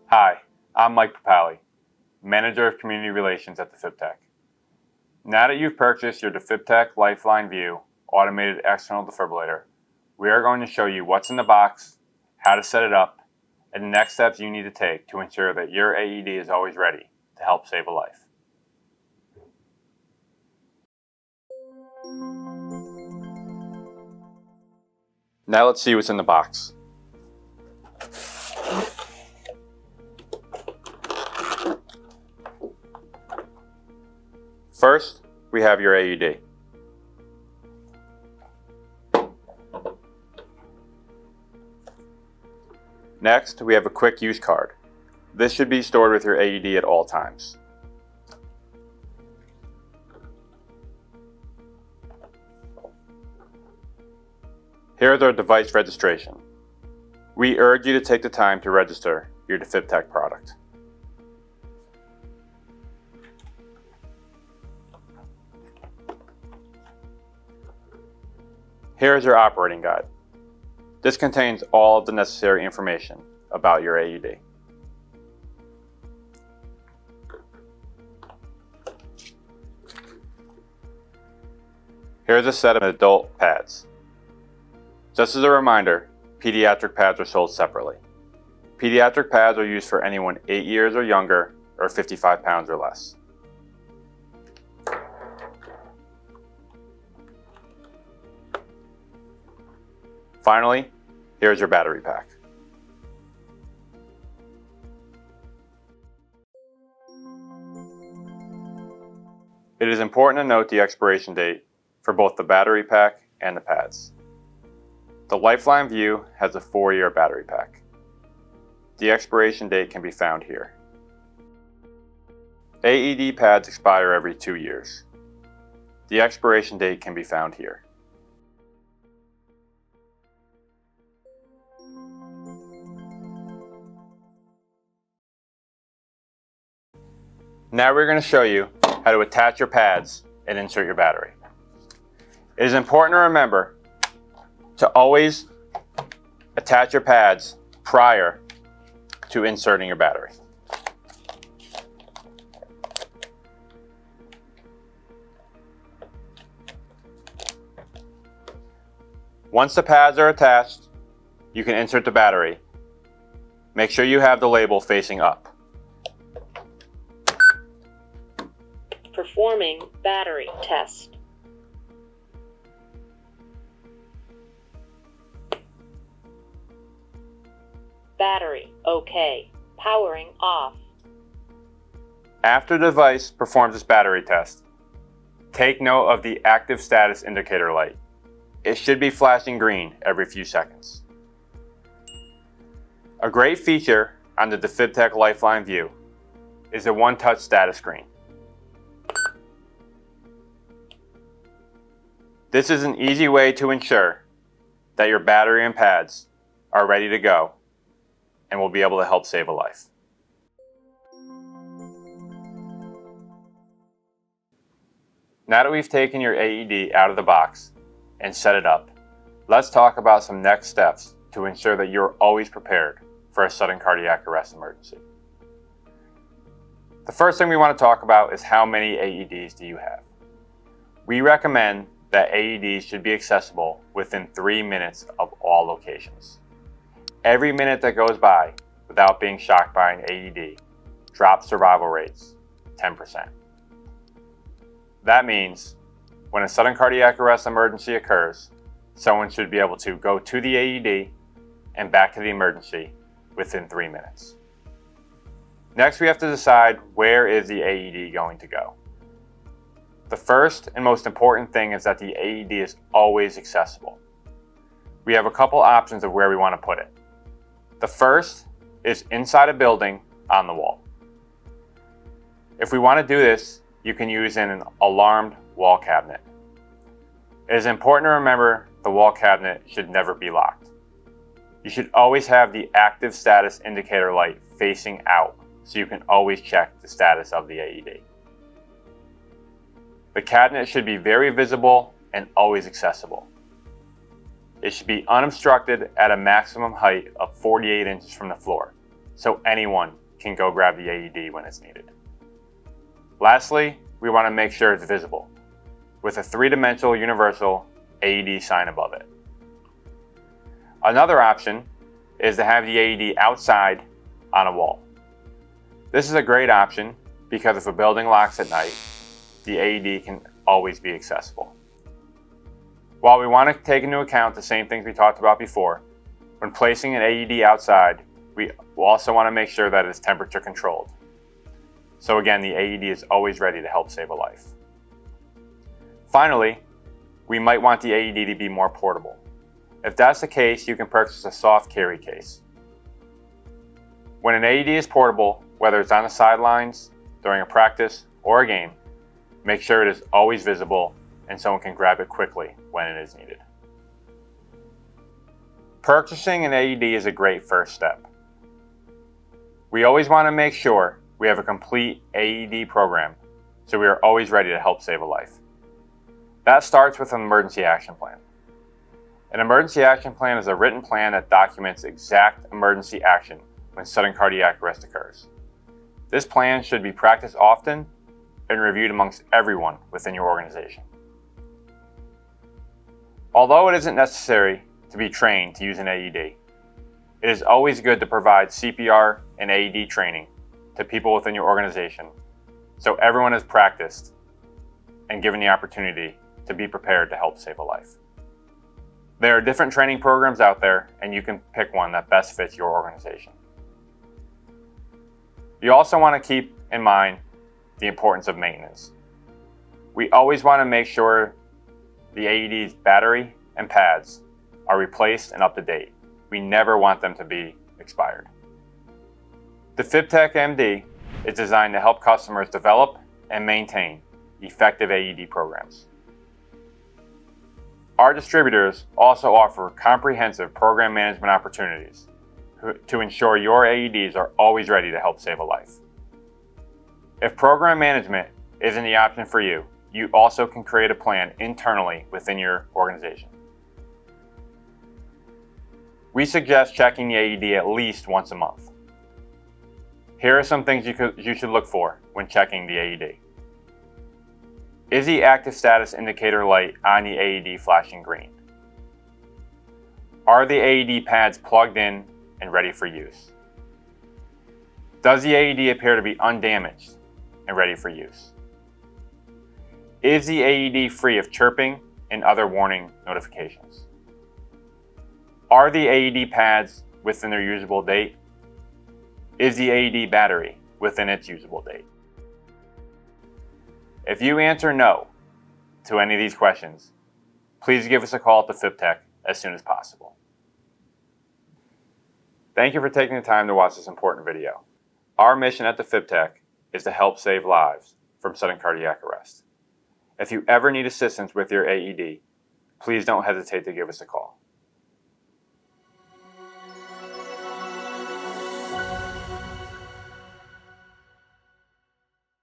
Hi, I'm Mike Papale, Manager of Community Relations at DefibTech. Now that you've purchased your DefibTech Lifeline VIEW automated external defibrillator, we are going to show you what's in the box, how to set it up, and the next steps you need to take to ensure that your AED is always ready to help save a life. Now let's see what's in the box. First, we have your AED. Next, we have a quick use card. This should be stored with your AED at all times. Here's our device registration. We urge you to take the time to register your DefibTech product. Here is your operating guide. This contains all of the necessary information about your AED. Here's a set of adult pads. Just as a reminder, pediatric pads are sold separately. Pediatric pads are used for anyone 8 years or younger or 55 pounds or less. Finally, here's your battery pack. It is important to note the expiration date for both the battery pack and the pads. The Lifeline VIEW has a 4-year battery pack. The expiration date can be found here. AED pads expire every 2 years. The expiration date can be found here. Now we're going to show you how to attach your pads and insert your battery. It is important to remember to always attach your pads prior to inserting your battery. Once the pads are attached, you can insert the battery. Make sure you have the label facing up. Performing battery test. Battery okay. Powering off. After the device performs its battery test, take note of the active status indicator light. It should be flashing green every few seconds. A great feature on the DefibTech Lifeline VIEW is the one-touch status screen. This is an easy way to ensure that your battery and pads are ready to go and will be able to help save a life. Now that we've taken your AED out of the box and set it up, let's talk about some next steps to ensure that you're always prepared for a sudden cardiac arrest emergency. The first thing we want to talk about is how many AEDs do you have? We recommend that AEDs should be accessible within 3 minutes of all locations. Every minute that goes by without being shocked by an AED drops survival rates 10%. That means when a sudden cardiac arrest emergency occurs, someone should be able to go to the AED and back to the emergency within 3 minutes. Next, we have to decide where is the AED going to go. The first and most important thing is that the AED is always accessible. We have a couple options of where we want to put it. The first is inside a building on the wall. If we want to do this, you can use an alarmed wall cabinet. It is important to remember the wall cabinet should never be locked. You should always have the active status indicator light facing out so you can always check the status of the AED. The cabinet should be very visible and always accessible. It should be unobstructed at a maximum height of 48 inches from the floor, so anyone can go grab the AED when it's needed. Lastly, we want to make sure it's visible, with a three-dimensional universal AED sign above it. Another option is to have the AED outside on a wall. This is a great option because if a building locks at night, the AED can always be accessible. While we want to take into account the same things we talked about before, when placing an AED outside, we also want to make sure that it's temperature controlled. So again, the AED is always ready to help save a life. Finally, we might want the AED to be more portable. If that's the case, you can purchase a soft carry case. When an AED is portable, whether it's on the sidelines, during a practice, or a game, make sure it is always visible and someone can grab it quickly when it is needed. Purchasing an AED is a great first step. We always want to make sure we have a complete AED program so we are always ready to help save a life. That starts with an emergency action plan. An emergency action plan is a written plan that documents exact emergency action when sudden cardiac arrest occurs. This plan should be practiced often and reviewed amongst everyone within your organization. Although it isn't necessary to be trained to use an AED, it is always good to provide CPR and AED training to people within your organization so everyone is practiced and given the opportunity to be prepared to help save a life. There are different training programs out there, and you can pick one that best fits your organization. You also want to keep in mind the importance of maintenance. We always want to make sure the AED's battery and pads are replaced and up to date. We never want them to be expired. The FibTech MD is designed to help customers develop and maintain effective AED programs. Our distributors also offer comprehensive program management opportunities to ensure your AEDs are always ready to help save a life. If program management isn't the option for you, you also can create a plan internally within your organization. We suggest checking the AED at least once a month. Here are some things you should look for when checking the AED. Is the active status indicator light on the AED flashing green? Are the AED pads plugged in and ready for use? Does the AED appear to be undamaged and ready for use? Is the AED free of chirping and other warning notifications? Are the AED pads within their usable date? Is the AED battery within its usable date? If you answer no to any of these questions, please give us a call at the FibTech as soon as possible. Thank you for taking the time to watch this important video. Our mission at the FibTech is to help save lives from sudden cardiac arrest. If you ever need assistance with your AED, please don't hesitate to give us a call.